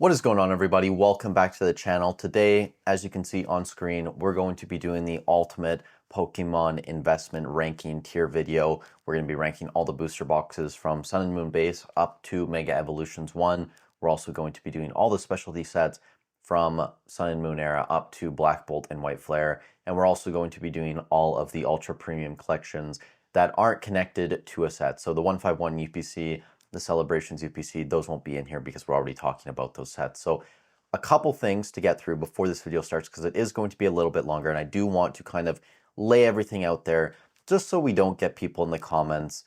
What is going on, everybody? Welcome back to the channel. Today, as you can see on screen, we're going to be doing the ultimate Pokemon investment ranking tier video. We're going to be ranking all the booster boxes from Sun and Moon base up to Mega Evolutions 1. We're also going to be doing all the specialty sets from Sun and Moon era up to Black Bolt and White Flare. And we're also going to be doing all of the ultra premium collections that aren't connected to a set. So the 151 UPC, the Celebrations UPC, those won't be in here because we're already talking about those sets. So a couple things to get through before this video starts, because it is going to be a little bit longer, and I do want to kind of lay everything out there just so we don't get people in the comments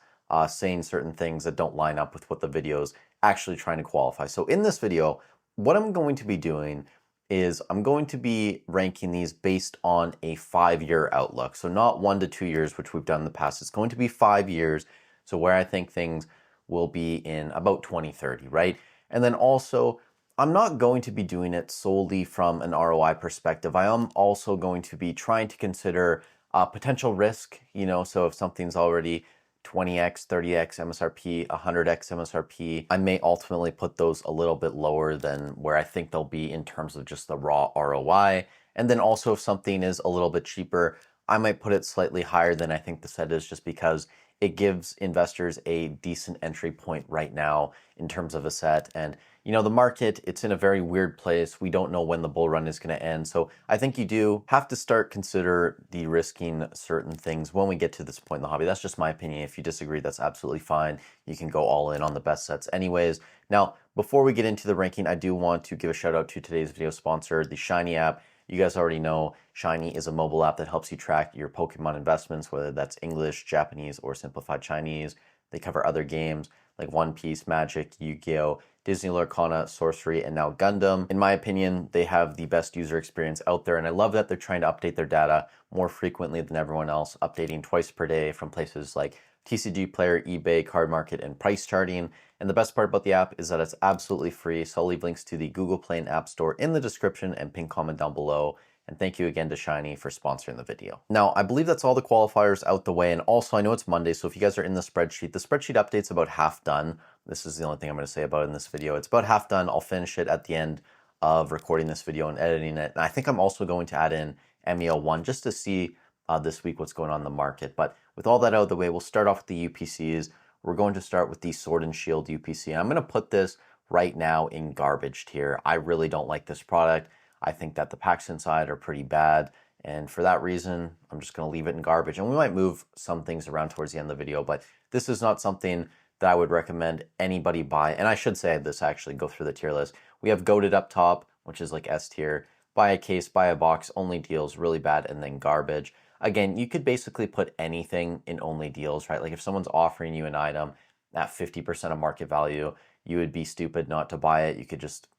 saying certain things that don't line up with what the video's actually trying to qualify. So in this video, what I'm going to be doing is I'm going to be ranking these based on a 5-year outlook. So not 1 to 2 years, which we've done in the past. It's going to be 5 years. So where I think things will be in about 2030, right? And then also, I'm not going to be doing it solely from an ROI perspective. I am also going to be trying to consider potential risk, so if something's already 20x, 30x MSRP, 100x MSRP, I may ultimately put those a little bit lower than where I think they'll be in terms of just the raw ROI. And then also if something is a little bit cheaper, I might put it slightly higher than I think the set is, just because it gives investors a decent entry point right now in terms of a set. And the market, it's in a very weird place. We don't know when the bull run is going to end. So I think you do have to start consider de-risking certain things when we get to this point in the hobby. That's just my opinion. If you disagree, that's absolutely fine. You can go all in on the best sets anyways. Now, before we get into the ranking, I do want to give a shout out to today's video sponsor, the Shiny app. You guys already know Shiny is a mobile app that helps you track your Pokemon investments, whether that's English, Japanese, or simplified Chinese. They cover other games like One Piece, Magic, Yu-Gi-Oh!, Disney Lorcana, Sorcery, and now Gundam. In my opinion, they have the best user experience out there, and I love that they're trying to update their data more frequently than everyone else, updating twice per day from places like TCG Player, eBay, Card Market, and price charting. And the best part about the app is that it's absolutely free, so I'll leave links to the Google Play and App Store in the description and pin comment down below. And thank you again to Shiny for sponsoring the video. Now, I believe that's all the qualifiers out the way, and also I know it's Monday, so if you guys are in the spreadsheet update's about half done. This is the only thing I'm going to say about it in this video. It's about half done. I'll finish it at the end of recording this video and editing it. And I think I'm also going to add in MEL1 just to see this week what's going on in the market. But with all that out of the way, we'll start off with the UPCs. We're going to start with the Sword and Shield UPC. And I'm going to put this right now in garbage tier. I really don't like this product. I think that the packs inside are pretty bad. And for that reason, I'm just going to leave it in garbage. And we might move some things around towards the end of the video, but this is not something that I would recommend anybody buy. And I should say this, actually, go through the tier list. We have Goated up top, which is like S tier. Buy a case, buy a box, only deals, really bad, and then garbage. Again, you could basically put anything in only deals, right? Like if someone's offering you an item at 50% of market value, you would be stupid not to buy it. You could just,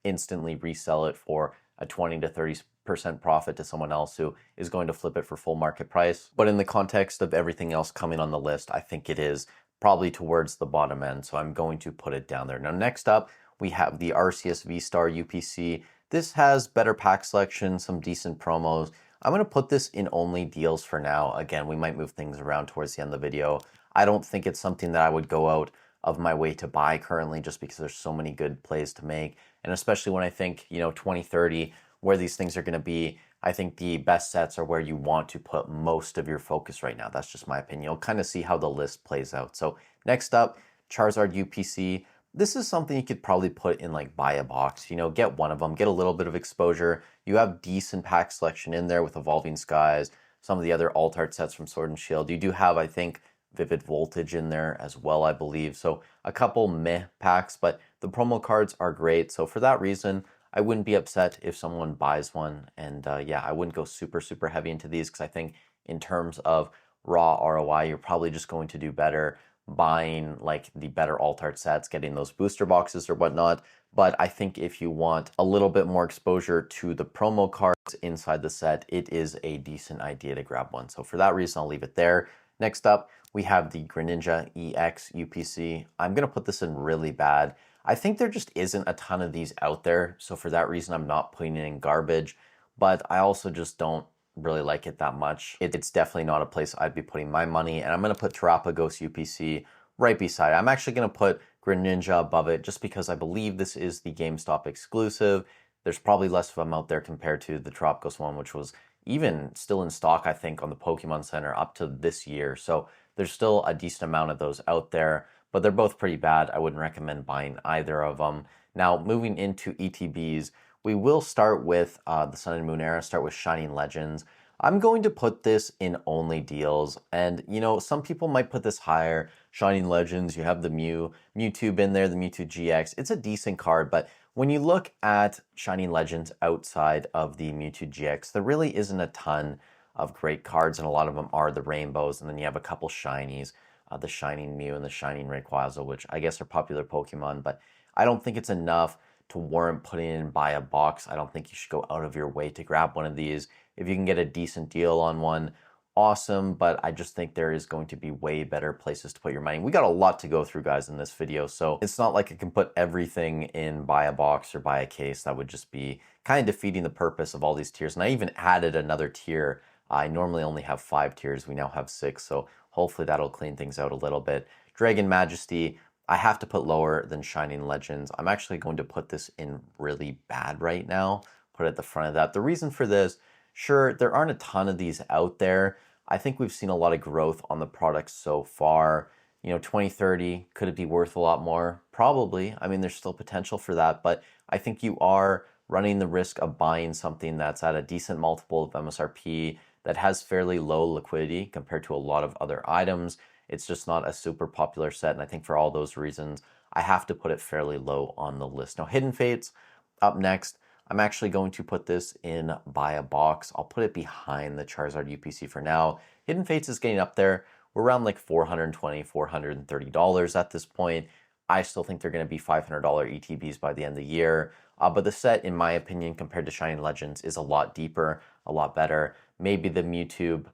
instantly resell it for a 20 to 30% profit to someone else who is going to flip it for full market price. But in the context of everything else coming on the list, I think it is probably towards the bottom end. So I'm going to put it down there. Now, next up, we have the Arceus V-Star UPC. This has better pack selection, some decent promos. I'm going to put this in only deals for now. Again, we might move things around towards the end of the video. I don't think it's something that I would go out of my way to buy currently, just because there's so many good plays to make. And especially when I think, 2030, where these things are going to be, I think the best sets are where you want to put most of your focus right now. That's just my opinion. You'll kind of see how the list plays out. So next up, Charizard UPC. This is something you could probably put in like buy a box, get one of them, get a little bit of exposure. You have decent pack selection in there with Evolving Skies, some of the other alt art sets from Sword and Shield. You do have, I think, Vivid Voltage in there as well, I believe. So a couple meh packs, but the promo cards are great. So for that reason, I wouldn't be upset if someone buys one. And yeah, I wouldn't go super, super heavy into these, because I think in terms of raw ROI, you're probably just going to do better buying like the better alt art sets, getting those booster boxes or whatnot. But I think if you want a little bit more exposure to the promo cards inside the set, it is a decent idea to grab one. So for that reason, I'll leave it there. Next up, we have the Greninja EX UPC. I'm going to put this in really bad. I think there just isn't a ton of these out there. So for that reason, I'm not putting it in garbage. But I also just don't really like it that much. It's definitely not a place I'd be putting my money. And I'm going to put Terapagos UPC right beside it. I'm actually going to put Greninja above it, just because I believe this is the GameStop exclusive. There's probably less of them out there compared to the Tropicals one, which was even still in stock, I think, on the Pokemon Center up to this year. So there's still a decent amount of those out there, but they're both pretty bad. I wouldn't recommend buying either of them. Now, moving into ETBs, we will start with the Sun and Moon era, start with Shining Legends. I'm going to put this in only deals, and you know, some people might put this higher. Shining Legends, you have the Mewtwo in there, the Mewtwo GX. It's a decent card, but when you look at Shining Legends outside of the Mewtwo GX, there really isn't a ton of great cards, and a lot of them are the rainbows, and then you have a couple shinies, the Shining Mew and the Shining Rayquaza, which I guess are popular Pokemon, but I don't think it's enough to warrant putting in buy a box. I don't think you should go out of your way to grab one of these. If you can get a decent deal on one, awesome, but I just think there is going to be way better places to put your money. We got a lot to go through, guys, in this video, so it's not like I can put everything in buy a box or buy a case. That would just be kind of defeating the purpose of all these tiers. And I even added another tier. I normally only have 5 tiers. We now have 6, so hopefully that'll clean things out a little bit. Dragon Majesty, I have to put lower than Shining Legends. I'm actually going to put this in really bad right now, put it at the front of that. The reason for this, sure, there aren't a ton of these out there. I think we've seen a lot of growth on the product so far. You know, 2030, could it be worth a lot more? Probably. I mean, there's still potential for that, but I think you are running the risk of buying something that's at a decent multiple of MSRP, that has fairly low liquidity compared to a lot of other items. It's just not a super popular set, and I think for all those reasons, I have to put it fairly low on the list. Now, Hidden Fates, up next. I'm actually going to put this in buy a box. I'll put it behind the Charizard UPC for now. Hidden Fates is getting up there. We're around like $420, $430 at this point. I still think they're going to be $500 ETBs by the end of the year. But the set, in my opinion, compared to Shining Legends, is a lot deeper, a lot better. Maybe the Mewtwo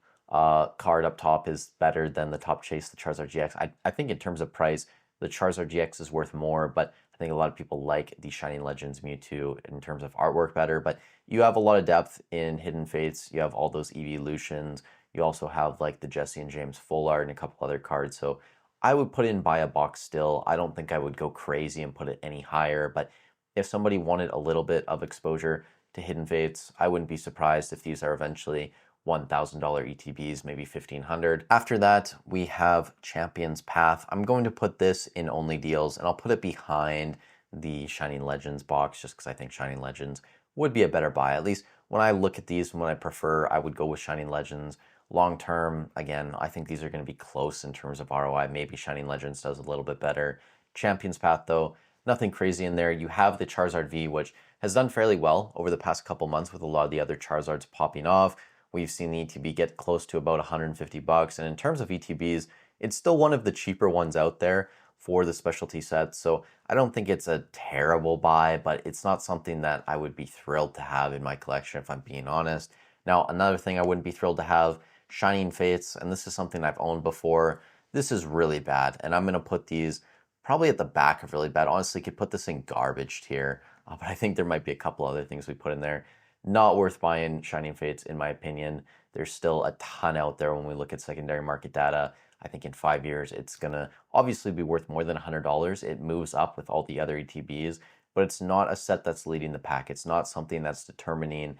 card up top is better than the Top Chase, the Charizard GX. I think in terms of price, the Charizard GX is worth more, but I think a lot of people like the Shining Legends Mewtwo in terms of artwork better, but you have a lot of depth in Hidden Fates. You have all those evolutions. You also have like the Jesse and James full art and a couple other cards. So I would put in buy a box still. I don't think I would go crazy and put it any higher, but if somebody wanted a little bit of exposure to Hidden Fates, I wouldn't be surprised if these are eventually $1,000 ETBs, maybe 1,500. After that, we have Champion's Path. I'm going to put this in only deals, and I'll put it behind the Shining Legends box, just because I think Shining Legends would be a better buy. At least when I look at these and what I prefer, I would go with Shining Legends. Long term, again, I think these are going to be close in terms of ROI. Maybe Shining Legends does a little bit better. Champion's Path, though, nothing crazy in there. You have the Charizard V, which has done fairly well over the past couple months with a lot of the other Charizards popping off. We've seen the ETB get close to about 150 bucks. And in terms of ETBs, it's still one of the cheaper ones out there for the specialty sets. So I don't think it's a terrible buy, but it's not something that I would be thrilled to have in my collection, if I'm being honest. Now, another thing I wouldn't be thrilled to have, Shining Fates, and this is something I've owned before. This is really bad, and I'm going to put these probably at the back of really bad. Honestly, could put this in garbage tier, but I think there might be a couple other things we put in there. Not worth buying Shining Fates, in my opinion. There's still a ton out there when we look at secondary market data. I think in 5 years, it's going to obviously be worth more than $100. It moves up with all the other ETBs, but it's not a set that's leading the pack. It's not something that's determining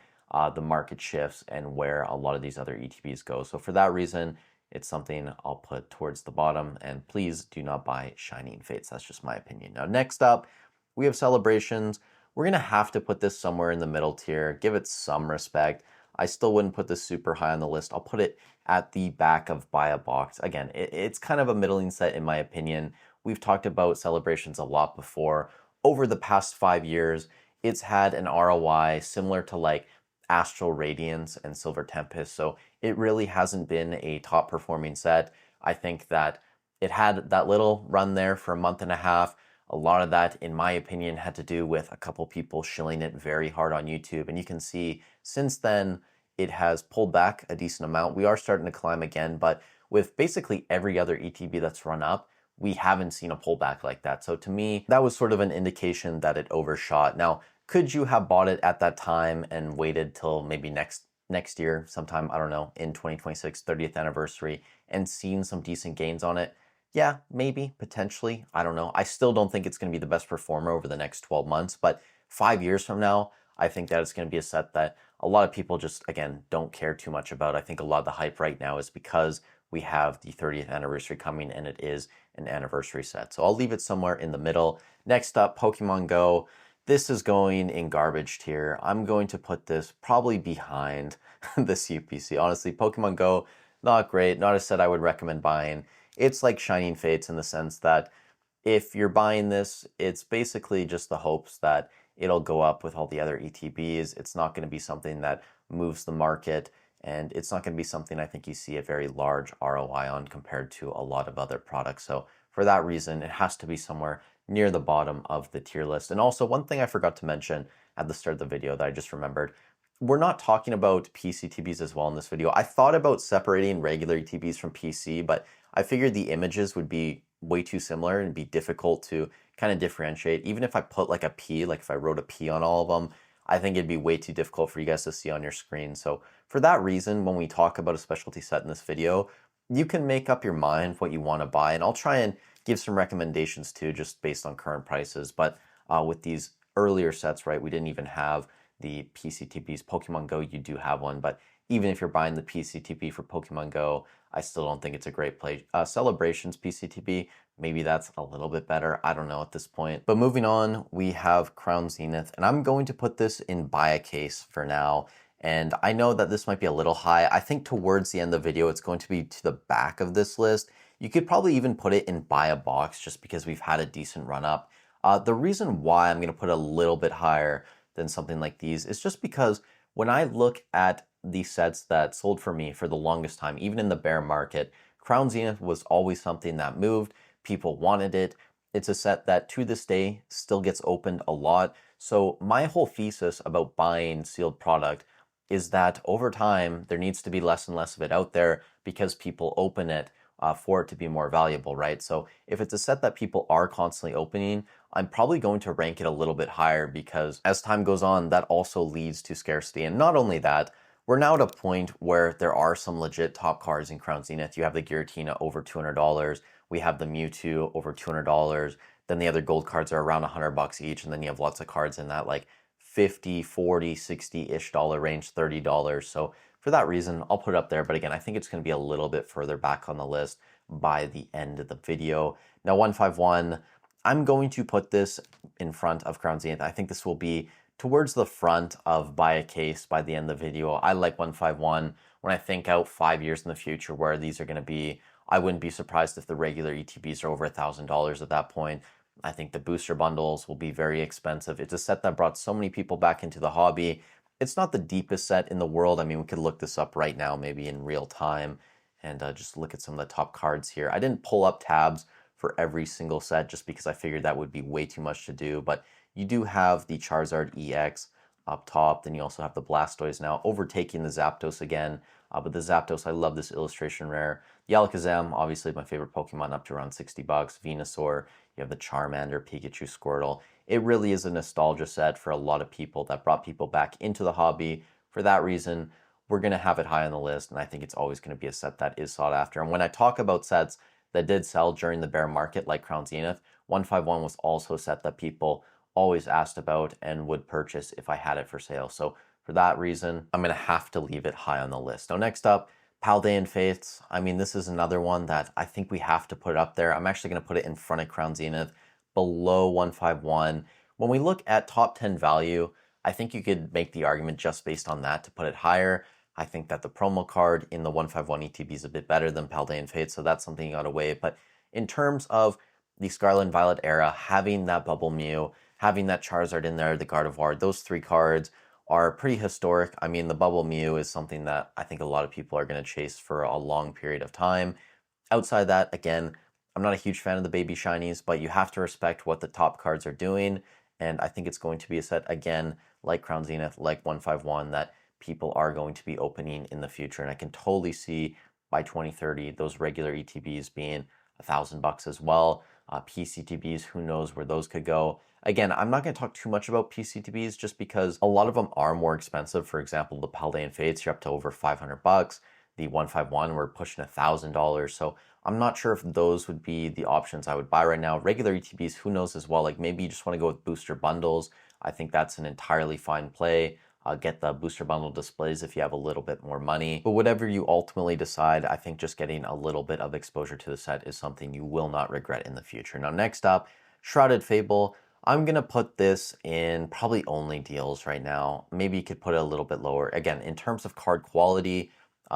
the market shifts and where a lot of these other ETBs go. So for that reason, it's something I'll put towards the bottom, and please do not buy Shining Fates. That's just my opinion. Now, next up, we have Celebrations. We're going to have to put this somewhere in the middle tier, give it some respect. I still wouldn't put this super high on the list. I'll put it at the back of buy a box. Again, it's kind of a middling set in my opinion. We've talked about Celebrations a lot before. Over the past 5 years, it's had an ROI similar to like Astral Radiance and Silver Tempest. So it really hasn't been a top performing set. I think that it had that little run there for a month and a half. A lot of that, in my opinion, had to do with a couple people shilling it very hard on YouTube. And you can see since then, it has pulled back a decent amount. We are starting to climb again, but with basically every other ETB that's run up, we haven't seen a pullback like that. So to me, that was sort of an indication that it overshot. Now, could you have bought it at that time and waited till maybe next year, sometime, I don't know, in 2026, 30th anniversary, and seen some decent gains on it? Yeah, maybe, potentially. I don't know. I still don't think it's going to be the best performer over the next 12 months, but 5 years from now, I think that it's going to be a set that a lot of people just, again, don't care too much about. I think a lot of the hype right now is because we have the 30th anniversary coming and it is an anniversary set. So I'll leave it somewhere in the middle. Next up, Pokemon Go. This is going in garbage tier. I'm going to put this probably behind this UPC. Honestly, Pokemon Go, not great. Not a set I would recommend buying. It's like Shining Fates in the sense that if you're buying this, it's basically just the hopes that it'll go up with all the other ETBs. It's not going to be something that moves the market, and it's not going to be something I think you see a very large ROI on compared to a lot of other products. So for that reason, it has to be somewhere near the bottom of the tier list. And also, one thing I forgot to mention at the start of the video that I just remembered, we're not talking about PCTBs as well in this video. I thought about separating regular ETBs from PC, but I figured the images would be way too similar and be difficult to kind of differentiate. Even if I put like a P, like if I wrote a P on all of them, I think it'd be way too difficult for you guys to see on your screen. So for that reason, when we talk about a specialty set in this video, you can make up your mind what you want to buy. And I'll try and give some recommendations too, just based on current prices. But with these earlier sets, right, we didn't even have the PCTPs. Pokemon Go, you do have one, but even if you're buying the PCTP for Pokemon Go, I still don't think it's a great play. Celebrations PCTP, maybe that's a little bit better. I don't know at this point. But moving on, we have Crown Zenith, and I'm going to put this in buy a case for now. And I know that this might be a little high. I think towards the end of the video, it's going to be to the back of this list. You could probably even put it in buy a box just because we've had a decent run up. The reason why I'm going to put it a little bit higher than something like these is just because when I look at the sets that sold for me for the longest time, even in the bear market, Crown Zenith was always something that moved. People wanted it. It's a set that to this day still gets opened a lot. So my whole thesis about buying sealed product is that over time, there needs to be less and less of it out there because people open it for it to be more valuable, right? So if it's a set that people are constantly opening, I'm probably going to rank it a little bit higher because as time goes on, that also leads to scarcity. And not only that, we're now at a point where there are some legit top cards in Crown Zenith. You have the Giratina over $200. We have the Mewtwo over $200. Then the other gold cards are around $100 each. And then you have lots of cards in that like 50, 40, 60-ish dollar range, $30. So for that reason, I'll put it up there. But again, I think it's going to be a little bit further back on the list by the end of the video. Now, 151, I'm going to put this in front of Crown Zenith. I think this will be towards the front of buy a case by the end of the video. I like 151. When I think out 5 years in the future where these are going to be, I wouldn't be surprised if the regular ETBs are over $1,000 at that point. I think the booster bundles will be very expensive. It's a set that brought so many people back into the hobby. It's not the deepest set in the world. I mean, we could look this up right now, maybe in real time, and just look at some of the top cards here. I didn't pull up tabs for every single set just because I figured that would be way too much to do, but you do have the Charizard EX up top. Then you also have the Blastoise now overtaking the Zapdos again. But the Zapdos, I love this illustration rare. The Alakazam, obviously my favorite Pokemon, up to around $60. Venusaur, you have the Charmander, Pikachu, Squirtle. It really is a nostalgia set for a lot of people that brought people back into the hobby. For that reason, we're going to have it high on the list, and I think it's always going to be a set that is sought after. And when I talk about sets that did sell during the bear market, like Crown Zenith, 151 was also a set that people always asked about and would purchase if I had it for sale. So for that reason, I'm going to have to leave it high on the list. Now, next up, Paldean Faiths. I mean, this is another one that I think we have to put up there. I'm actually going to put it in front of Crown Zenith, below 151. When we look at top 10 value, I think you could make the argument just based on that to put it higher. I think that the promo card in the 151 ETB is a bit better than Paldean Faiths, so that's something you got to weigh. But in terms of the Scarlet and Violet era, having that Bubble Mew, having that Charizard in there, the Gardevoir, those three cards are pretty historic. I mean, the Bubble Mew is something that I think a lot of people are going to chase for a long period of time. Outside that, again, I'm not a huge fan of the Baby Shinies, but you have to respect what the top cards are doing. And I think it's going to be a set, again, like Crown Zenith, like 151, that people are going to be opening in the future. And I can totally see by 2030, those regular ETBs being $1,000 as well. PCTBs, who knows where those could go. Again, I'm not going to talk too much about PCTBs just because a lot of them are more expensive. For example, the Paldean Fates, you're up to over $500. the 151 were pushing $1,000. So I'm not sure if those would be the options I would buy right now. Regular ETBs, who knows as well. Like maybe you just want to go with booster bundles. I think that's an entirely fine play. Get the booster bundle displays if you have a little bit more money. But whatever you ultimately decide, I think just getting a little bit of exposure to the set is something you will not regret in the future. Now, next up, Shrouded Fable. I'm gonna put this in probably only deals right now. Maybe you could put it a little bit lower. Again, in terms of card quality,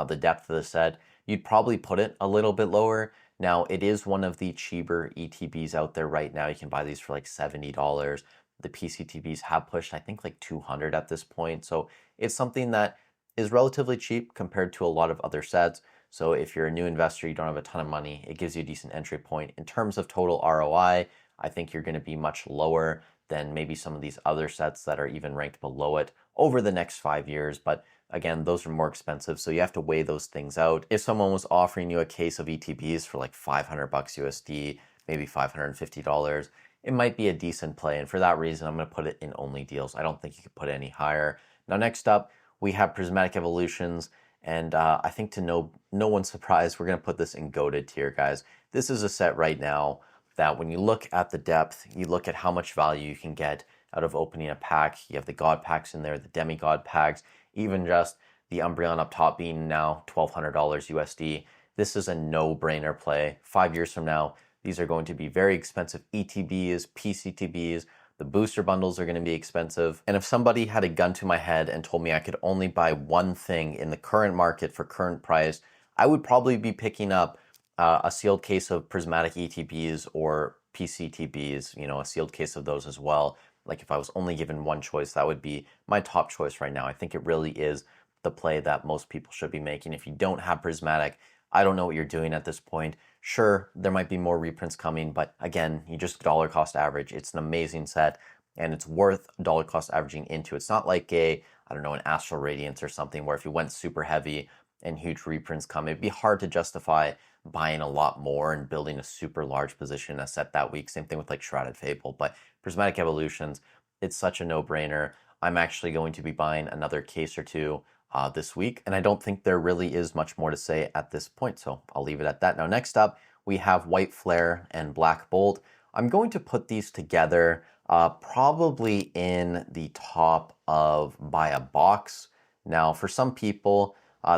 the depth of the set, you'd probably put it a little bit lower. Now, it is one of the cheaper ETBs out there right now. You can buy these for like $70. The PCTBs have pushed, I think, like 200 at this point. So it's something that is relatively cheap compared to a lot of other sets. So if you're a new investor, you don't have a ton of money, it gives you a decent entry point. In terms of total ROI, I think you're going to be much lower than maybe some of these other sets that are even ranked below it over the next 5 years. But again, those are more expensive, so you have to weigh those things out. If someone was offering you a case of ETBs for like 500 bucks USD, maybe $550, it might be a decent play. And for that reason, I'm going to put it in only deals. I don't think you could put it any higher. Now, next up, we have Prismatic Evolutions. And I think to no one's surprise, we're going to put this in goated tier, guys. This is a set right now that when you look at the depth, you look at how much value you can get out of opening a pack. You have the God packs in there, the demigod packs, even just the Umbreon up top being now $1,200 USD. This is a no-brainer play. 5 years from now, these are going to be very expensive ETBs, PCTBs. The booster bundles are going to be expensive. And if somebody had a gun to my head and told me I could only buy one thing in the current market for current price, I would probably be picking up a sealed case of prismatic ETBs or PCTBs, a sealed case of those as well. Like if I was only given one choice, that would be my top choice right now. I think it really is the play that most people should be making. If you don't have prismatic, I don't know what you're doing at this point. Sure, there might be more reprints coming, but again, you just dollar cost average. It's an amazing set and it's worth dollar cost averaging into. It's not like an Astral Radiance or something where if you went super heavy and huge reprints come, it'd be hard to justify buying a lot more and building a super large position in a set that week. Same thing with like Shrouded Fable, but Prismatic Evolutions, it's such a no-brainer. I'm actually going to be buying another case or two this week, and I don't think there really is much more to say at this point, so I'll leave it at that. Now, next up, we have White Flare and Black Bolt. I'm going to put these together probably in the top of buy a box. Now, for some people,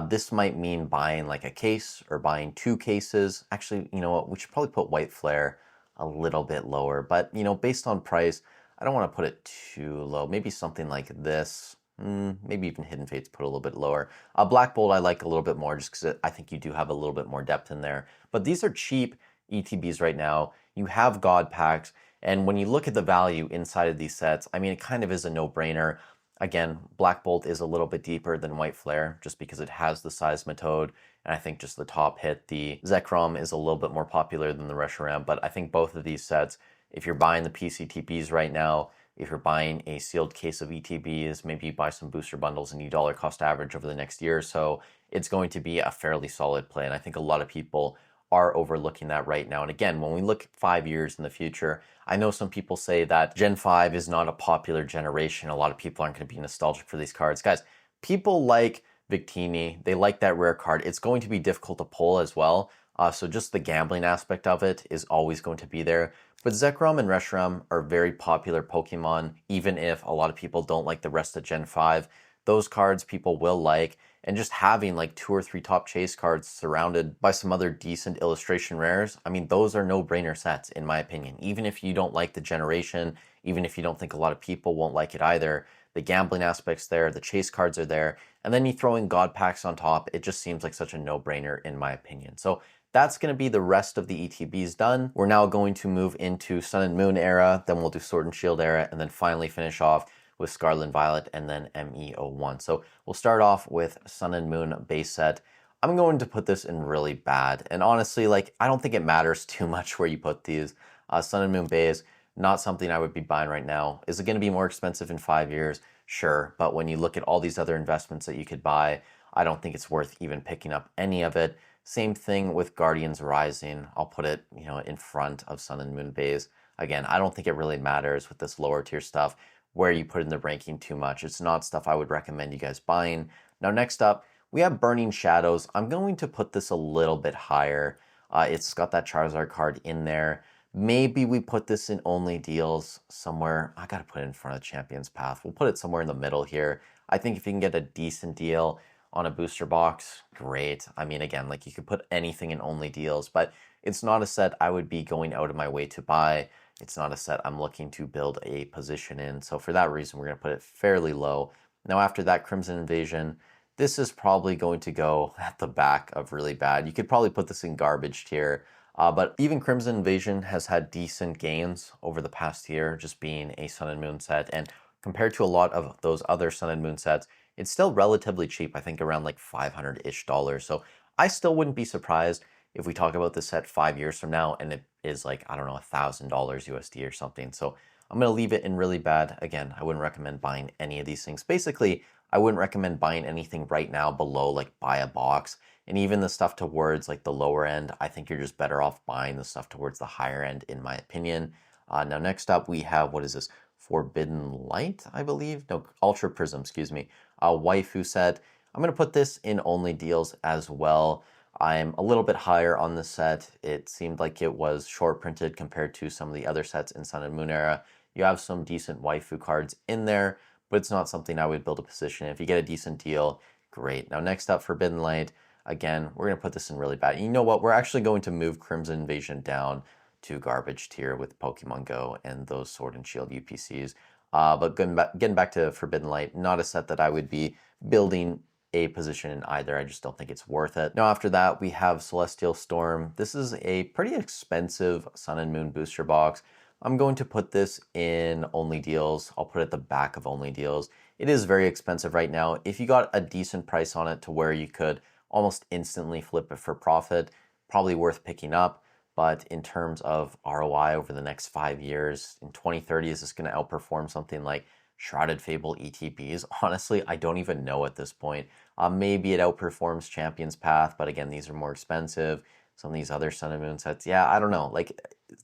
this might mean buying like a case or buying two cases. Actually, you know what? We should probably put White Flare a little bit lower, but based on price, I don't want to put it too low. Maybe something like this. Maybe even Hidden Fates put a little bit lower. Black Bolt I like a little bit more just because I think you do have a little bit more depth in there. But these are cheap ETBs right now. You have God packs, and when you look at the value inside of these sets, I mean, it kind of is a no-brainer. Again, Black Bolt is a little bit deeper than White Flare just because it has the Seismitoad, and I think just the top hit, the Zekrom, is a little bit more popular than the Reshiram, but I think both of these sets, if you're buying the PCTPs right now, if you're buying a sealed case of ETBs, maybe you buy some booster bundles and you dollar cost average over the next year or so, it's going to be a fairly solid play. And I think a lot of people are overlooking that right now. And again, when we look 5 years in the future, I know some people say that Gen 5 is not a popular generation. A lot of people aren't going to be nostalgic for these cards. Guys, people like Victini. They like that rare card. It's going to be difficult to pull as well. So just the gambling aspect of it is always going to be there. But Zekrom and Reshiram are very popular Pokemon, even if a lot of people don't like the rest of Gen 5. Those cards people will like, and just having like 2 or 3 top chase cards surrounded by some other decent illustration rares, I mean, those are no-brainer sets, in my opinion. Even if you don't like the generation, even if you don't think a lot of people won't like it either, the gambling aspect's there, the chase cards are there, and then you throw in God packs on top, it just seems like such a no-brainer, in my opinion. So that's going to be the rest of the ETBs done. We're now going to move into Sun and Moon era, then we'll do Sword and Shield era, and then finally finish off with Scarlet and Violet, and then ME01. So we'll start off with Sun and Moon base set. I'm going to put this in really bad, and honestly, I don't think it matters too much where you put these. Sun and Moon base, not something I would be buying right now. Is it going to be more expensive in 5 years? Sure, but when you look at all these other investments that you could buy, I don't think it's worth even picking up any of it. Same thing with Guardians Rising. I'll put it, in front of Sun and Moon base. Again, I don't think it really matters with this lower tier stuff where you put in the ranking too much. It's not stuff I would recommend you guys buying. Now, next up, We have Burning Shadows. I'm going to put this a little bit higher. It's got that Charizard card in there. Maybe we put this in only deals somewhere. I gotta put it in front of Champions Path. We'll put it somewhere in the middle here. I think if you can get a decent deal on a booster box, great. I mean, again, like you could put anything in only deals, but it's not a set I would be going out of my way to buy. It's not a set I'm looking to build a position in. So for that reason, we're gonna put it fairly low. Now after that, Crimson Invasion, this is probably going to go at the back of really bad. You could probably put this in garbage tier. But even Crimson Invasion has had decent gains over the past year, just being a Sun and Moon set. And compared to a lot of those other Sun and Moon sets, it's still relatively cheap. I think around like $500-ish. So I still wouldn't be surprised if we talk about this set 5 years from now and it is like, I don't know, $1,000 USD or something. So I'm going to leave it in really bad. Again, I wouldn't recommend buying any of these things. Basically, I wouldn't recommend buying anything right now below like buy a box. And even the stuff towards like the lower end, I think you're just better off buying the stuff towards the higher end, in my opinion. Now, next up, we have, what is this? Forbidden Light, I believe? No, Ultra Prism, excuse me. Waifu set. I'm going to put this in only deals as well. I'm a little bit higher on this set. It seemed like it was short printed compared to some of the other sets in Sun and Moon era. You have some decent waifu cards in there, but it's not something I would build a position in. If you get a decent deal, great. Now, next up, Forbidden Light. Again, we're going to put this in really bad. And you know what? We're actually going to move Crimson Invasion down to garbage tier with Pokemon Go and those Sword and Shield UPCs. But getting back to Forbidden Light, not a set that I would be building a position in either. I just don't think it's worth it. Now, after that, we have Celestial Storm. This is a pretty expensive Sun and Moon booster box. I'm going to put this in only deals. I'll put it at the back of only deals. It is very expensive right now. If you got a decent price on it to where you could almost instantly flip it for profit, probably worth picking up. But in terms of ROI over the next 5 years, in 2030, is this going to outperform something like Shrouded Fable ETBs? Honestly, I don't even know at this point. Maybe it outperforms Champion's Path, but again, these are more expensive. Some of these other Sun and Moon sets, yeah, I don't know. Like,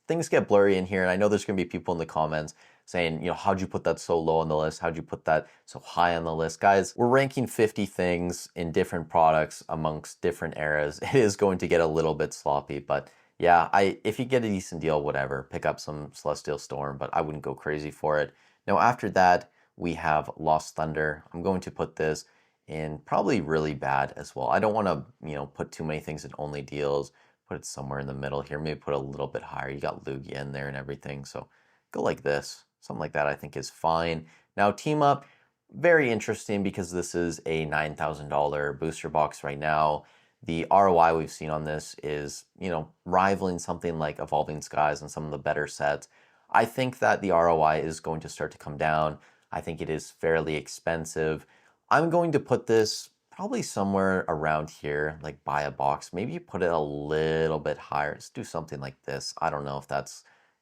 things get blurry in here, and I know there's going to be people in the comments saying, you know, how'd you put that so low on the list? How'd you put that so high on the list? Guys, we're ranking 50 things in different products amongst different eras. It is going to get a little bit sloppy, but yeah, if you get a decent deal, whatever, pick up some Celestial Storm, but I wouldn't go crazy for it. Now, after that, we have Lost Thunder. I'm going to put this in probably really bad as well. I don't want to, you know, put too many things in only deals. Put it somewhere in the middle here. Maybe put a little bit higher. You got Lugia in there and everything, so go like this. Something like that I think is fine. Now, Team Up, very interesting because this is a $9,000 booster box right now. The ROI we've seen on this is, you know, rivaling something like Evolving Skies and some of the better sets. I think that the ROI is going to start to come down. I think it is fairly expensive. I'm going to put this probably somewhere around here, like buy a box. Maybe you put it a little bit higher. Let's do something like this. I don't know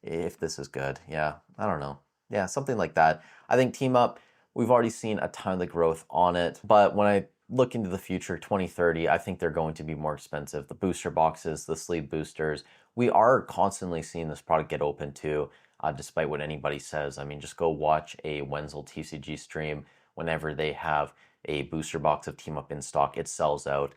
if this is good. Yeah, I don't know. Yeah, something like that. I think Team Up, we've already seen a ton of the growth on it, but when I look into the future, 2030, I think they're going to be more expensive. The booster boxes, the sleeve boosters, we are constantly seeing this product get open to, despite what anybody says. I mean, just go watch a Wenzel TCG stream. Whenever they have a booster box of Team Up in stock, it sells out.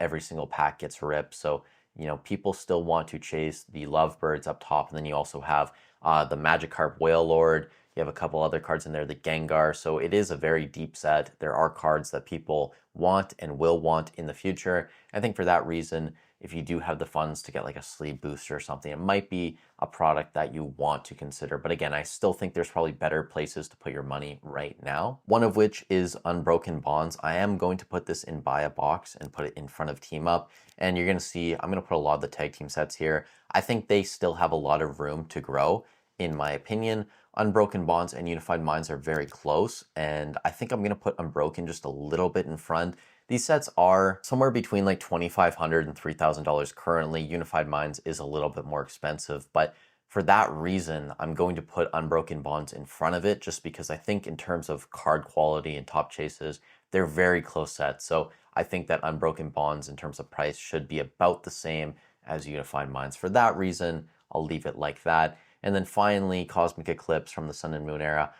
Every single pack gets ripped. So, you know, people still want to chase the Lovebirds up top. And then you also have the Magikarp Whale Lord. You have a couple other cards in there, the Gengar. So it is a very deep set. There are cards that people want and will want in the future. I think for that reason, if you do have the funds to get like a sleeve booster or something, it might be a product that you want to consider. But again, I still think there's probably better places to put your money right now. One of which is Unbroken Bonds. I am going to put this in buy a box and put it in front of Team Up. And you're going to see, I'm going to put a lot of the tag team sets here. I think they still have a lot of room to grow, in my opinion. Unbroken Bonds and Unified Minds are very close, and I think I'm going to put Unbroken just a little bit in front. These sets are somewhere between like $2,500 and $3,000 currently. Unified Minds is a little bit more expensive, but for that reason, I'm going to put Unbroken Bonds in front of it, just because I think in terms of card quality and top chases, they're very close sets. So I think that Unbroken Bonds in terms of price should be about the same as Unified Minds. For that reason, I'll leave it like that. And then finally, Cosmic Eclipse from the Sun and Moon era.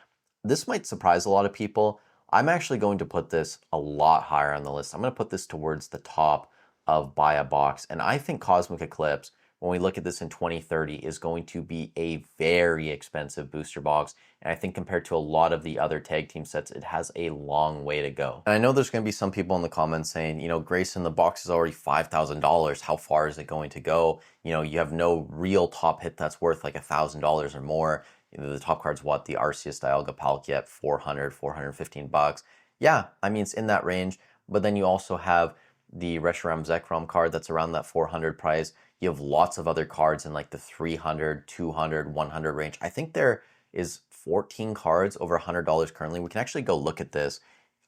This might surprise a lot of people. I'm actually going to put this a lot higher on the list. I'm going to put this towards the top of buy a box. And I think Cosmic Eclipse, when we look at this in 2030, is going to be a very expensive booster box. And I think compared to a lot of the other tag team sets, it has a long way to go. And I know there's going to be some people in the comments saying, you know, Grayson, the box is already $5,000. How far is it going to go? You know, you have no real top hit that's worth like $1,000 or more. You know, the top card's what? The Arceus Dialga Palkia at 400, 415 bucks. Yeah, I mean, it's in that range. But then you also have the Reshiram Zekrom card that's around that 400 price. You have lots of other cards in like the 300, 200, 100 range. I think there is 14 cards over $100 currently. We can actually go look at this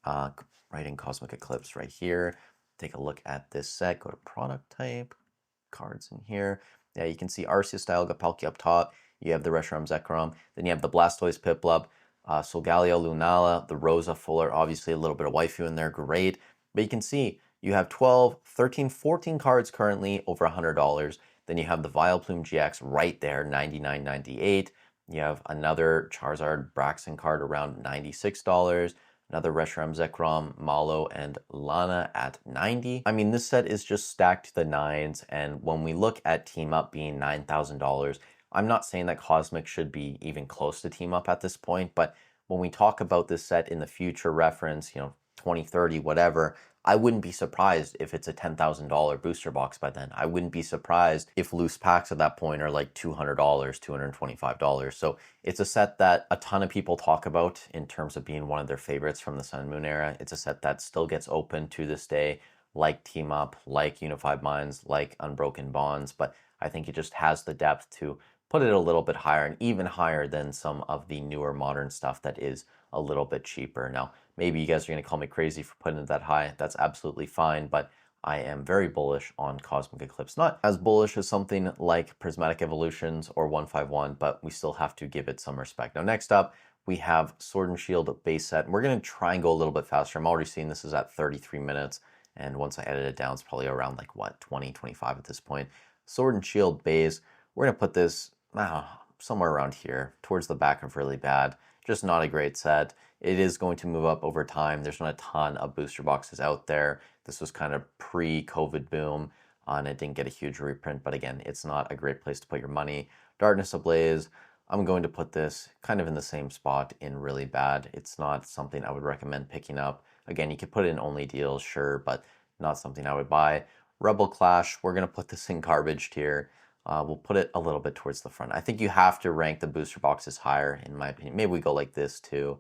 right in Cosmic Eclipse right here. Take a look at this set. Go to product type, cards in here. Yeah, you can see Arceus Dialga Palkia up top. You have the Reshiram Zekrom. Then you have the Blastoise Piplup, Solgaleo Lunala, the Rosa Fuller, obviously a little bit of waifu in there, great. But you can see you have 12, 13, 14 cards currently over $100. Then you have the Vileplume GX right there, $99.98. You have another Charizard Braxton card around $96. Another Reshiram Zekrom, Malo, and Lana at 90. I mean, this set is just stacked to the nines, and when we look at Team Up being $9,000, I'm not saying that Cosmic should be even close to Team Up at this point, but when we talk about this set in the future reference, you know, 2030, whatever, I wouldn't be surprised if it's a $10,000 booster box by then. I wouldn't be surprised if loose packs at that point are like $200, $225. So it's a set that a ton of people talk about in terms of being one of their favorites from the Sun and Moon era. It's a set that still gets open to this day, like Team Up, like Unified Minds, like Unbroken Bonds, but I think it just has the depth to put it a little bit higher and even higher than some of the newer modern stuff that is a little bit cheaper. Now, maybe you guys are going to call me crazy for putting it that high. That's absolutely fine, but I am very bullish on Cosmic Eclipse. Not as bullish as something like Prismatic Evolutions or 151, but we still have to give it some respect. Now, next up, we have Sword and Shield base set. We're going to try and go a little bit faster. I'm already seeing this is at 33 minutes, and once I edit it down, it's probably around like, what, 20, 25 at this point. Sword and Shield base, we're going to put this somewhere around here, towards the back of really bad. Just not a great set. It is going to move up over time. There's not a ton of booster boxes out there. This was kind of pre-COVID boom, and it didn't get a huge reprint, but again, it's not a great place to put your money. Darkness Ablaze, I'm going to put this kind of in the same spot in really bad. It's not something I would recommend picking up. Again, you could put it in only deals, sure, but not something I would buy. Rebel Clash, we're going to put this in garbage tier. We'll put it a little bit towards the front. I think you have to rank the booster boxes higher, in my opinion. Maybe we go like this too.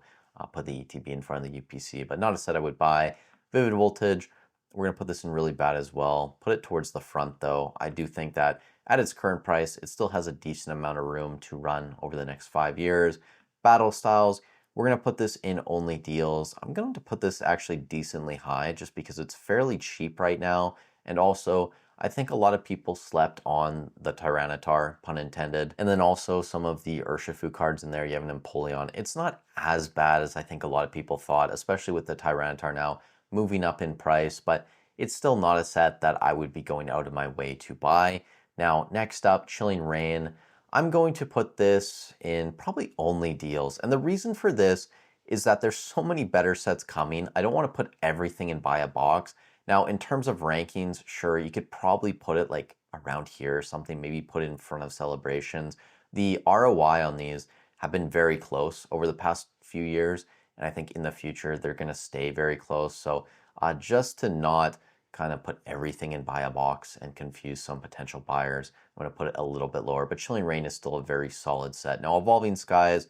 Put the ETB in front of the UPC, but not a set I would buy. Vivid Voltage, we're going to put this in really bad as well. Put it towards the front though. I do think that at its current price, it still has a decent amount of room to run over the next 5 years. Battle Styles, we're going to put this in only deals. I'm going to put this actually decently high just because it's fairly cheap right now. And also, I think a lot of people slept on the Tyranitar, pun intended, and then also some of the Urshifu cards in there. You have an Empoleon. It's not as bad as I think a lot of people thought, especially with the Tyranitar now moving up in price, but it's still not a set that I would be going out of my way to buy. Now, next up, Chilling Reign. I'm going to put this in probably only deals, and the reason for this is that there's so many better sets coming. I don't want to put everything in buy a box. Now, in terms of rankings, sure, you could probably put it like around here or something, maybe put it in front of Celebrations. The ROI on these have been very close over the past few years, and I think in the future they're going to stay very close. So just to not kind of put everything in buy a box and confuse some potential buyers, I'm going to put it a little bit lower. But Chilling Reign is still a very solid set. Now, Evolving Skies,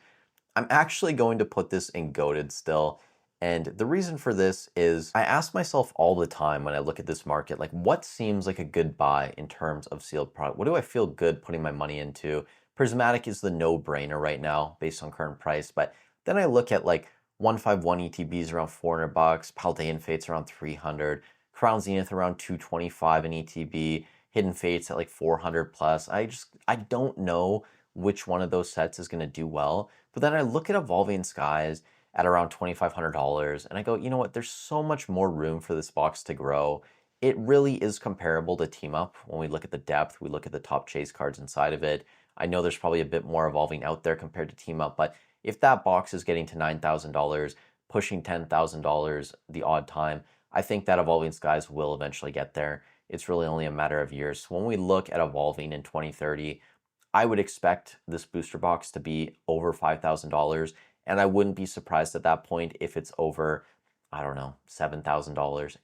I'm actually going to put this in Goated still. And the reason for this is I ask myself all the time when I look at this market, like what seems like a good buy in terms of sealed product? What do I feel good putting my money into? Prismatic is the no-brainer right now based on current price, but then I look at like 151 ETBs around 400 bucks, Paldean Fates around 300, Crown Zenith around 225 in ETB, Hidden Fates at like 400 plus. I don't know which one of those sets is going to do well, but then I look at Evolving Skies at around $2,500. And I go, you know what, there's so much more room for this box to grow. It really is comparable to Team Up. When we look at the depth, we look at the top chase cards inside of it. I know there's probably a bit more evolving out there compared to Team Up, but if that box is getting to $9,000, pushing $10,000 the odd time. I think that Evolving Skies will eventually get there. It's really only a matter of years. So when we look at Evolving in 2030, I would expect this booster box to be over $5,000, and I wouldn't be surprised at that point if it's over, I don't know, $7,000,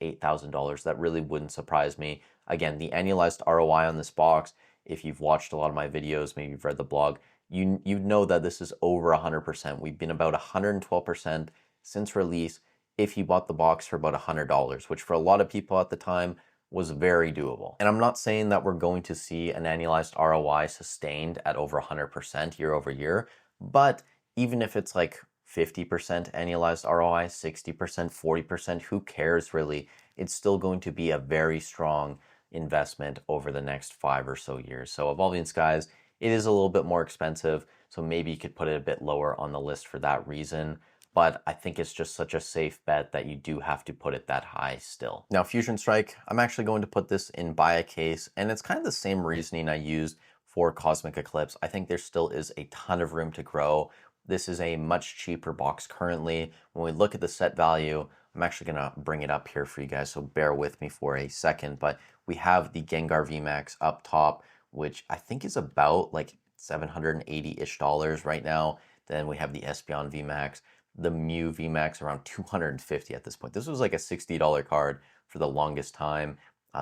$8,000. That really wouldn't surprise me. Again, the annualized ROI on this box, if you've watched a lot of my videos, maybe you've read the blog, you know that this is over 100%. We've been about 112% since release if you bought the box for about $100, which for a lot of people at the time was very doable. And I'm not saying that we're going to see an annualized ROI sustained at over 100% year over year, but even if it's like 50% annualized ROI, 60%, 40%, who cares really? It's still going to be a very strong investment over the next 5 or so years. So Evolving Skies, it is a little bit more expensive, so maybe you could put it a bit lower on the list for that reason. But I think it's just such a safe bet that you do have to put it that high still. Now, Fusion Strike, I'm actually going to put this in buy a case, and it's kind of the same reasoning I used for Cosmic Eclipse. I think there still is a ton of room to grow. This is a much cheaper box currently. When we look at the set value, I'm actually going to bring it up here for you guys, so bear with me for a second. But we have the Gengar VMAX up top, which I think is about like $780-ish right now. Then we have the Espeon VMAX, the Mew VMAX around $250 at this point. This was like a $60 card for the longest time.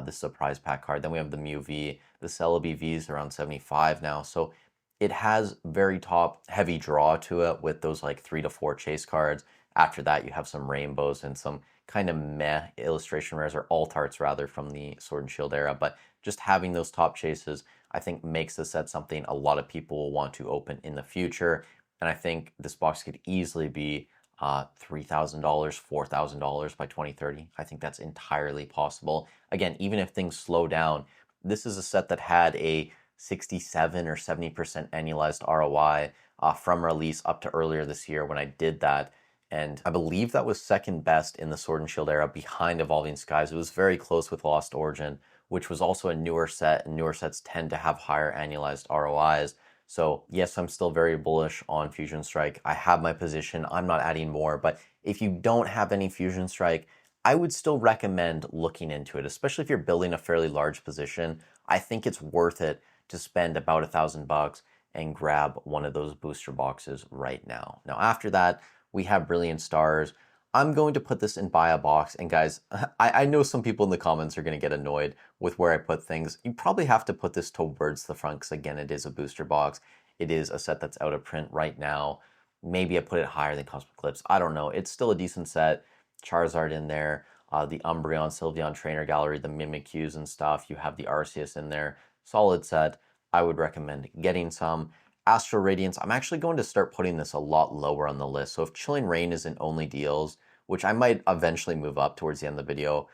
This is a prize pack card. Then we have the Mew V. The Celebi V is around 75 now. So it has very top heavy draw to it with those like 3 to 4 chase cards. After that, you have some rainbows and some kind of meh illustration rares, or alt arts rather, from the Sword and Shield era. But just having those top chases, I think, makes the set something a lot of people will want to open in the future. And I think this box could easily be $3,000, $4,000 by 2030. I think that's entirely possible. Again, even if things slow down, this is a set that had a 67 or 70% annualized ROI from release up to earlier this year when I did that. And I believe that was second best in the Sword and Shield era behind Evolving Skies. It was very close with Lost Origin, which was also a newer set, and newer sets tend to have higher annualized ROIs. So yes, I'm still very bullish on Fusion Strike. I have my position. I'm not adding more, but if you don't have any Fusion Strike, I would still recommend looking into it, especially if you're building a fairly large position. I think it's worth it to spend about $1,000 and grab one of those booster boxes right now. Now, after that, we have Brilliant Stars. I'm going to put this in buy a box. And guys, I know some people in the comments are going to get annoyed with where I put things. You probably have to put this towards the front because, again, it is a booster box. It is a set that's out of print right now. Maybe I put it higher than Cosmic Eclipse. I don't know. It's still a decent set. Charizard in there, the Umbreon, Sylveon Trainer Gallery, the Mimikyus and stuff. You have the Arceus in there. Solid set. I would recommend getting some. Astral Radiance, I'm actually going to start putting this a lot lower on the list. So if Chilling Reign isn't only deals, which I might eventually move up towards the end of the video,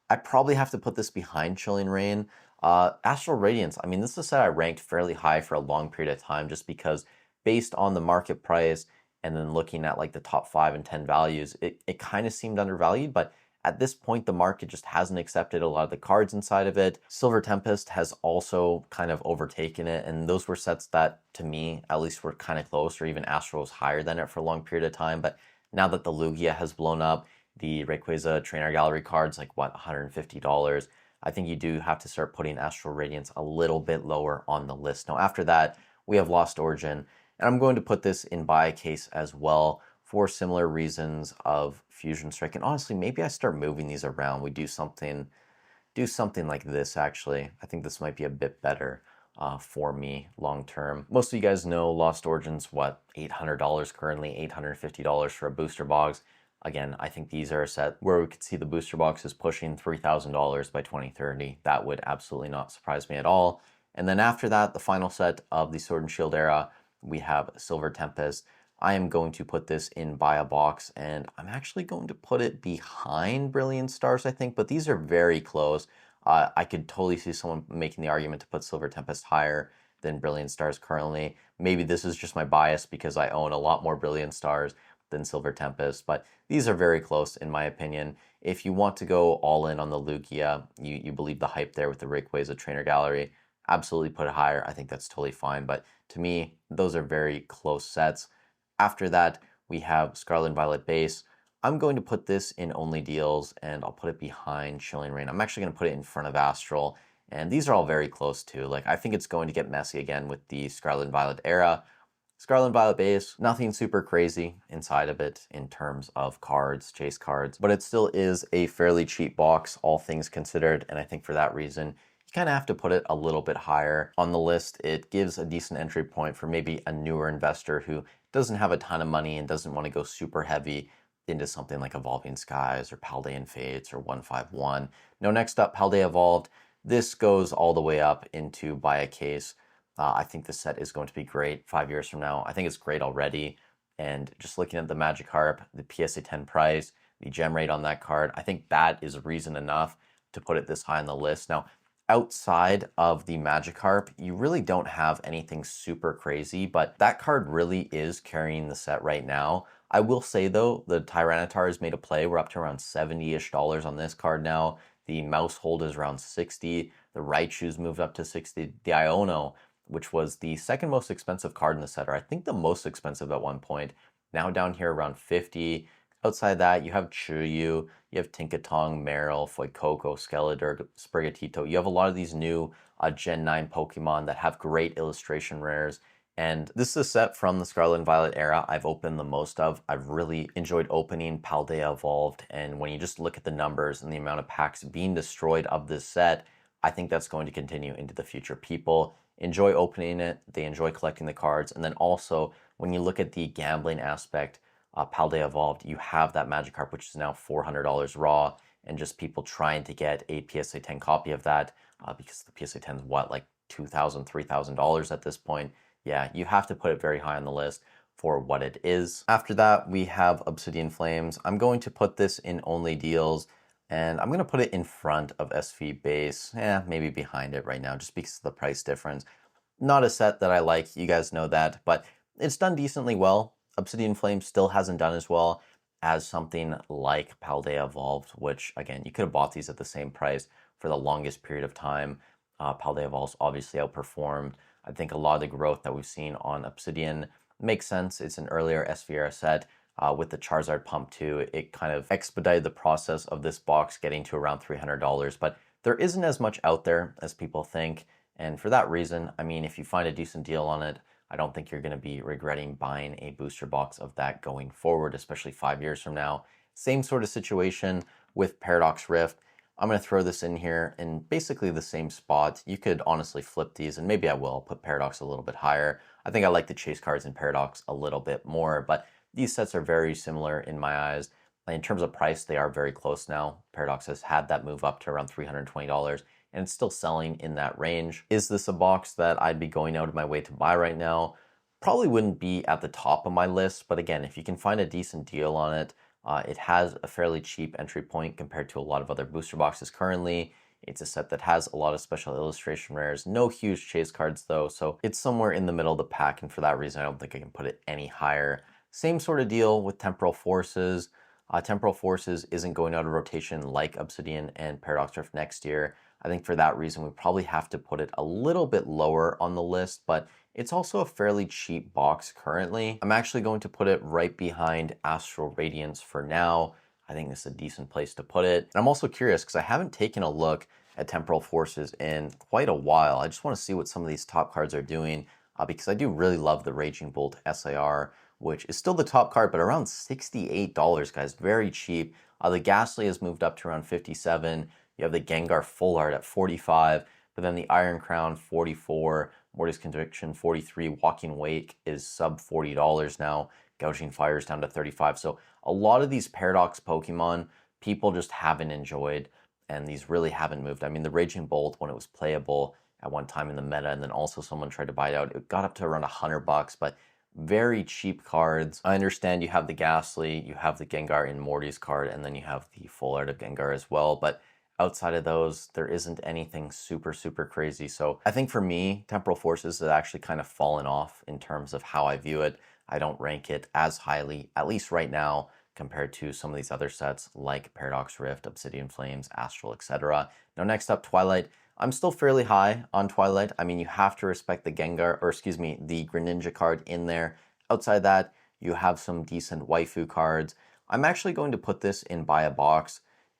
I probably have to put this behind Chilling Reign. Astral Radiance, I mean, this is a set I ranked fairly high for a long period of time just because based on the market price and then looking at like the top 5 and 10 values, it kind of seemed undervalued, but at this point, the market just hasn't accepted a lot of the cards inside of it. Silver Tempest has also kind of overtaken it, and those were sets that, to me, at least were kind of close, or even Astro was higher than it for a long period of time. But now that the Lugia has blown up, the Rayquaza Trainer Gallery cards, like what, $150, I think you do have to start putting Astral Radiance a little bit lower on the list. Now, after that, we have Lost Origin, and I'm going to put this in buy a case as well for similar reasons of Fusion Strike. And honestly, maybe I start moving these around. We do something like this, actually. I think this might be a bit better for me long term. Most of you guys know Lost Origins, what, $800 currently, $850 for a booster box. Again, I think these are a set where we could see the booster boxes pushing $3,000 by 2030. That would absolutely not surprise me at all. And then after that, the final set of the Sword and Shield era, we have Silver Tempest. I am going to put this in buy a box, and I'm actually going to put it behind Brilliant Stars, I think, but these are very close. I could totally see someone making the argument to put Silver Tempest higher than Brilliant Stars currently. Maybe this is just my bias because I own a lot more Brilliant Stars than Silver Tempest, but these are very close in my opinion. If you want to go all in on the Lugia, you believe the hype there with the Rayquaza Trainer Gallery, absolutely put it higher. I think that's totally fine, but to me, those are very close sets. After that, we have Scarlet and Violet base. I'm going to put this in only deals, and I'll put it behind Chilling Reign. I'm actually going to put it in front of Astral, and these are all very close too. Like, I think it's going to get messy again with the Scarlet and Violet era. Scarlet and Violet base, nothing super crazy inside of it in terms of cards, chase cards, but it still is a fairly cheap box, all things considered, and I think for that reason, you kind of have to put it a little bit higher on the list. It gives a decent entry point for maybe a newer investor who doesn't have a ton of money and doesn't want to go super heavy into something like Evolving Skies or Paldean Fates or 151. Now, next up, Paldea Evolved. This goes all the way up into buy a case. I think the set is going to be great 5 years from now. I think it's great already. And just looking at the Magikarp, the PSA 10 price, the gem rate on that card, I think that is reason enough to put it this high on the list. Now, outside of the Magikarp, you really don't have anything super crazy, but that card really is carrying the set right now. I will say though, the Tyranitar has made a play. We're up to around $70-ish on this card now. The Mousehold is around 60. The Raichu's moved up to 60. The Iono, which was the second most expensive card in the set, or I think the most expensive at one point, now down here around 50. Outside that, you have Chuyu, you have Tinkatong, Marill, Fuecoco, Skeledirge, Sprigatito. You have a lot of these new Gen 9 Pokemon that have great illustration rares. And this is a set from the Scarlet and Violet era I've opened the most of. I've really enjoyed opening Paldea Evolved. And when you just look at the numbers and the amount of packs being destroyed of this set, I think that's going to continue into the future. People enjoy opening it, they enjoy collecting the cards, and then also when you look at the gambling aspect, Paldea Evolved, you have that Magikarp, which is now $400 raw, and just people trying to get a PSA 10 copy of that, because the PSA 10 is what, like $2,000, $3,000 at this point. Yeah, you have to put it very high on the list for what it is. After that, we have Obsidian Flames. I'm going to put this in only deals, and I'm going to put it in front of SV Base, maybe behind it right now, just because of the price difference. Not a set that I like, you guys know that, but it's done decently well. Obsidian Flame still hasn't done as well as something like Paldea Evolved, which, again, you could have bought these at the same price for the longest period of time. Paldea Evolved's obviously outperformed. I think a lot of the growth that we've seen on Obsidian makes sense. It's an earlier SVR set. With the Charizard pump too, it kind of expedited the process of this box getting to around $300, but there isn't as much out there as people think. And for that reason, I mean, if you find a decent deal on it, I don't think you're going to be regretting buying a booster box of that going forward, especially 5 years from now. Same sort of situation with Paradox Rift. I'm going to throw this in here in basically the same spot. You could honestly flip these, and maybe I will. I'll put Paradox a little bit higher. I think I like the chase cards in Paradox a little bit more, but these sets are very similar in my eyes. In terms of price, they are very close now. Paradox has had that move up to around $320, and it's still selling in that range. Is this a box that I'd be going out of my way to buy right now? Probably wouldn't be at the top of my list, but again, if you can find a decent deal on it, it has a fairly cheap entry point compared to a lot of other booster boxes currently. It's a set that has a lot of special illustration rares, no huge chase cards though, so it's somewhere in the middle of the pack, and for that reason, I don't think I can put it any higher. Same sort of deal with Temporal Forces. Temporal Forces isn't going out of rotation like Obsidian and Paradox Rift next year. I think for that reason, we probably have to put it a little bit lower on the list, but it's also a fairly cheap box currently. I'm actually going to put it right behind Astral Radiance for now. I think this is a decent place to put it. And I'm also curious because I haven't taken a look at Temporal Forces in quite a while. I just want to see what some of these top cards are doing because I do really love the Raging Bolt SIR, which is still the top card, but around $68, guys, very cheap. The Ghastly has moved up to around 57. You have the Gengar Full Art at 45, but then the Iron Crown 44, Mortis Conviction 43, Walking Wake is sub $40 now, Gouging Fire is down to 35. So a lot of these Paradox Pokemon people just haven't enjoyed, and these really haven't moved. I mean, the Raging Bolt, when it was playable at one time in the meta, and then also someone tried to buy it out, it got up to around $100, but very cheap cards. I understand you have the Ghastly, you have the Gengar in Morty's card, and then you have the Full Art of Gengar as well, but outside of those, there isn't anything super, super crazy. So I think for me, Temporal Forces has actually kind of fallen off in terms of how I view it. I don't rank it as highly, at least right now, compared to some of these other sets like Paradox Rift, Obsidian Flames, Astral, etc. Now next up, Twilight. I'm still fairly high on Twilight. I mean, you have to respect the Gengar, or excuse me, the Greninja card in there. Outside that, you have some decent waifu cards. I'm actually going to put this in buy a box,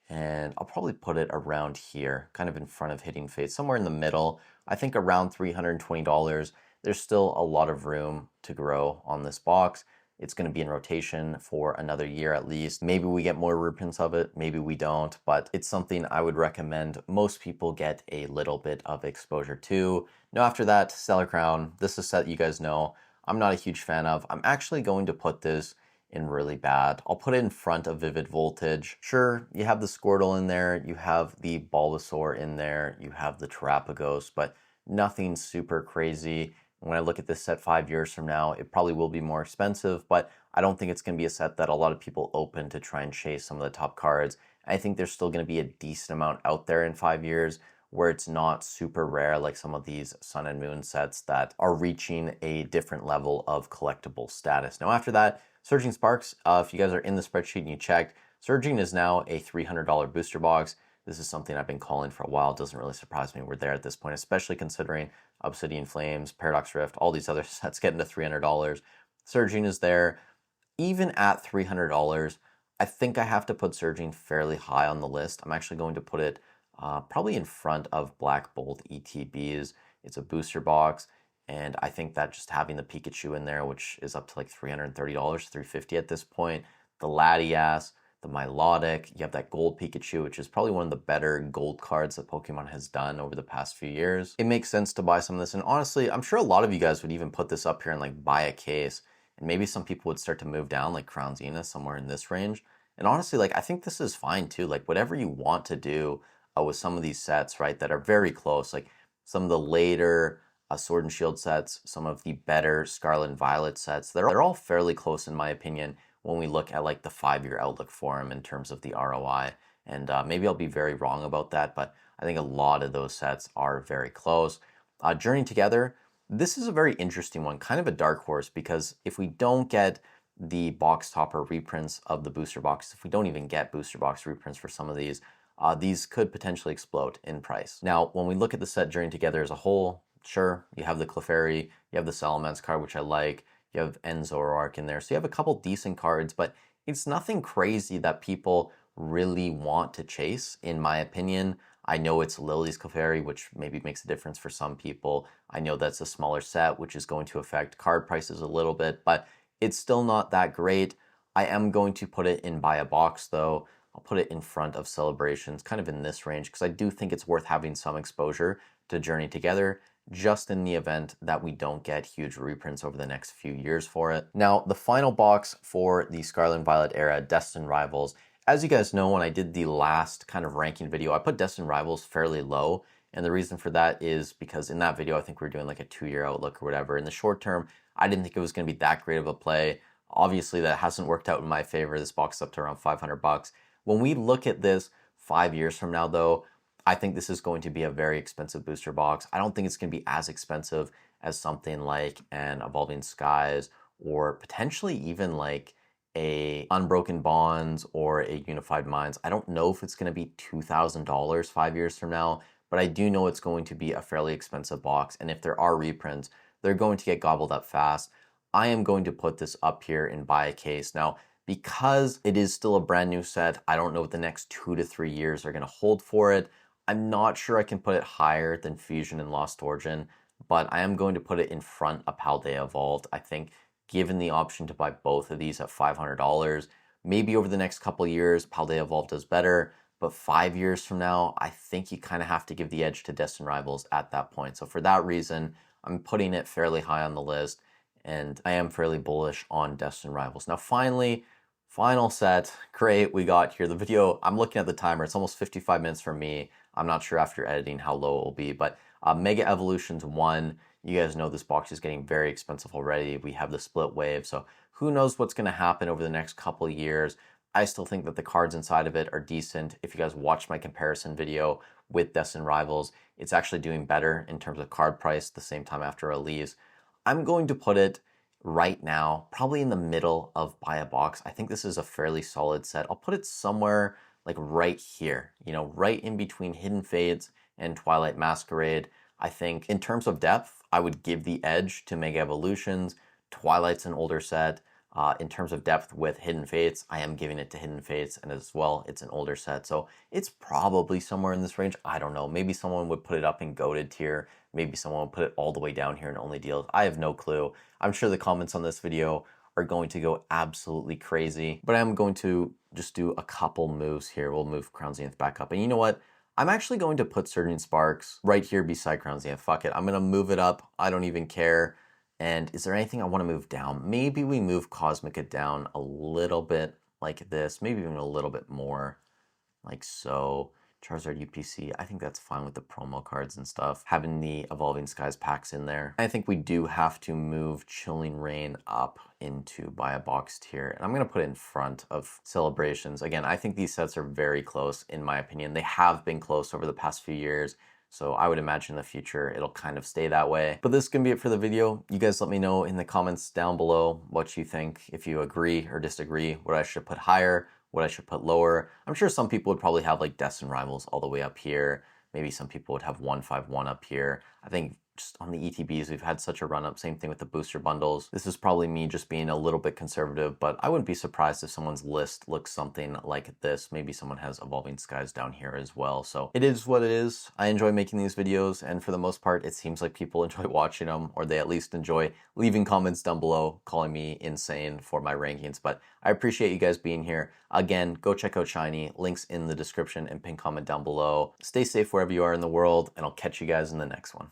and I'll probably put it around here, kind of in front of Hidden Fates, somewhere in the middle. I think around $320. There's still a lot of room to grow on this box. It's going to be in rotation for another year at least. Maybe we get more reprints of it, maybe we don't, but it's something I would recommend most people get a little bit of exposure to. Now after that, Stellar Crown. This is a set you guys know I'm not a huge fan of. I'm actually going to put this in really bad. I'll put it in front of Vivid Voltage. Sure, you have the Squirtle in there, you have the Bulbasaur in there, you have the Terapagos, but nothing super crazy. When I look at this set 5 years from now, it probably will be more expensive, but I don't think it's going to be a set that a lot of people open to try and chase some of the top cards. I think there's still going to be a decent amount out there in 5 years where it's not super rare like some of these Sun and Moon sets that are reaching a different level of collectible status. Now after that, Surging Sparks, if you guys are in the spreadsheet and you checked, Surging is now a $300 booster box. This is something I've been calling for a while. It doesn't really surprise me we're there at this point, especially considering Obsidian Flames, Paradox Rift, all these other sets getting to $300. Surging is there. Even at $300, I think I have to put Surging fairly high on the list. I'm actually going to put it probably in front of Black Bolt ETBs. It's a booster box, and I think that just having the Pikachu in there, which is up to like $330, $350 at this point, the Latias, the Milotic, you have that gold Pikachu, which is probably one of the better gold cards that Pokemon has done over the past few years. It makes sense to buy some of this, and honestly, I'm sure a lot of you guys would even put this up here and like buy a case, and maybe some people would start to move down like Crown Zenith somewhere in this range. And honestly, like I think this is fine too. Like whatever you want to do with some of these sets, right, that are very close, like some of the later Sword and Shield sets, some of the better Scarlet and Violet sets, they're all fairly close in my opinion when we look at like the 5-year outlook for them in terms of the ROI. And maybe I'll be very wrong about that, but I think a lot of those sets are very close. Journey Together, this is a very interesting one, kind of a dark horse, because if we don't get the box topper reprints of the booster box, if we don't even get booster box reprints for some of these could potentially explode in price. Now, when we look at the set Journey Together as a whole, sure, you have the Clefairy, you have the Salamence card, which I like, you have Enzoroark in there, so you have a couple decent cards, but it's nothing crazy that people really want to chase, in my opinion. I know it's Lily's Clefairy, which maybe makes a difference for some people. I know that's a smaller set, which is going to affect card prices a little bit, but it's still not that great. I am going to put it in buy a box though. I'll put it in front of Celebrations, kind of in this range, because I do think it's worth having some exposure to Journey Together, just in the event that we don't get huge reprints over the next few years for it. Now, the final box for the Scarlet and Violet era, Destined Rivals. As you guys know, when I did the last kind of ranking video, I put Destined Rivals fairly low, and the reason for that is because in that video, I think we were doing like a 2-year outlook or whatever. In the short term, I didn't think it was going to be that great of a play. Obviously, that hasn't worked out in my favor. This box is up to around $500. When we look at this 5 years from now, though, I think this is going to be a very expensive booster box. I don't think it's going to be as expensive as something like an Evolving Skies or potentially even like a Unbroken Bonds or a Unified Minds. I don't know if it's going to be $2,000 5 years from now, but I do know it's going to be a fairly expensive box. And if there are reprints, they're going to get gobbled up fast. I am going to put this up here and buy a case. Now, because it is still a brand new set, I don't know what the next 2 to 3 years are going to hold for it. I'm not sure I can put it higher than Fusion and Lost Origin, but I am going to put it in front of Paldea Evolved. I think given the option to buy both of these at $500, maybe over the next couple years, Paldea Evolved does better, but 5 years from now, I think you kind of have to give the edge to Destined Rivals at that point. So for that reason, I'm putting it fairly high on the list, and I am fairly bullish on Destined Rivals. Now finally, final set, great, we got here. The video, I'm looking at the timer, it's almost 55 minutes for me. I'm not sure after editing how low it will be, but Mega Evolutions 1, you guys know this box is getting very expensive already. We have the split wave, so who knows what's going to happen over the next couple of years. I still think that the cards inside of it are decent. If you guys watch my comparison video with Destined Rivals, it's actually doing better in terms of card price the same time after release. I'm going to put it right now, probably in the middle of buy a box. I think this is a fairly solid set. I'll put it somewhere like right here, you know, right in between Hidden Fates and Twilight Masquerade. I think in terms of depth, I would give the edge to Mega Evolutions. Twilight's an older set. In terms of depth with Hidden Fates, I am giving it to Hidden Fates, and as well, it's an older set, so it's probably somewhere in this range. I don't know. Maybe someone would put it up in goated tier. Maybe someone would put it all the way down here in only deals. I have no clue. I'm sure the comments on this video are going to go absolutely crazy, but I'm going to just do a couple moves here. We'll move Crown Zenith back up, and you know what? I'm actually going to put Surging Sparks right here beside Crown Zenith. Fuck it. I'm going to move it up. I don't even care. And is there anything I want to move down? Maybe we move Cosmica down a little bit like this, maybe even a little bit more like so. Charizard UPC, I think that's fine with the promo cards and stuff. Having the Evolving Skies packs in there. I think we do have to move Chilling Reign up into buy a box tier. And I'm going to put it in front of Celebrations. Again, I think these sets are very close in my opinion. They have been close over the past few years. So I would imagine in the future it'll kind of stay that way. But this is going to be it for the video. You guys let me know in the comments down below what you think, if you agree or disagree, what I should put higher, what I should put lower. I'm sure some people would probably have like Destin Rivals all the way up here. Maybe some people would have 151 up here. I think just on the ETBs, we've had such a run up. Same thing with the booster bundles. This is probably me just being a little bit conservative, but I wouldn't be surprised if someone's list looks something like this. Maybe someone has Evolving Skies down here as well. So it is what it is. I enjoy making these videos, and for the most part, it seems like people enjoy watching them, or they at least enjoy leaving comments down below calling me insane for my rankings. But I appreciate you guys being here. Again, go check out Shiny. Links in the description and pinned comment down below. Stay safe wherever you are in the world, and I'll catch you guys in the next one.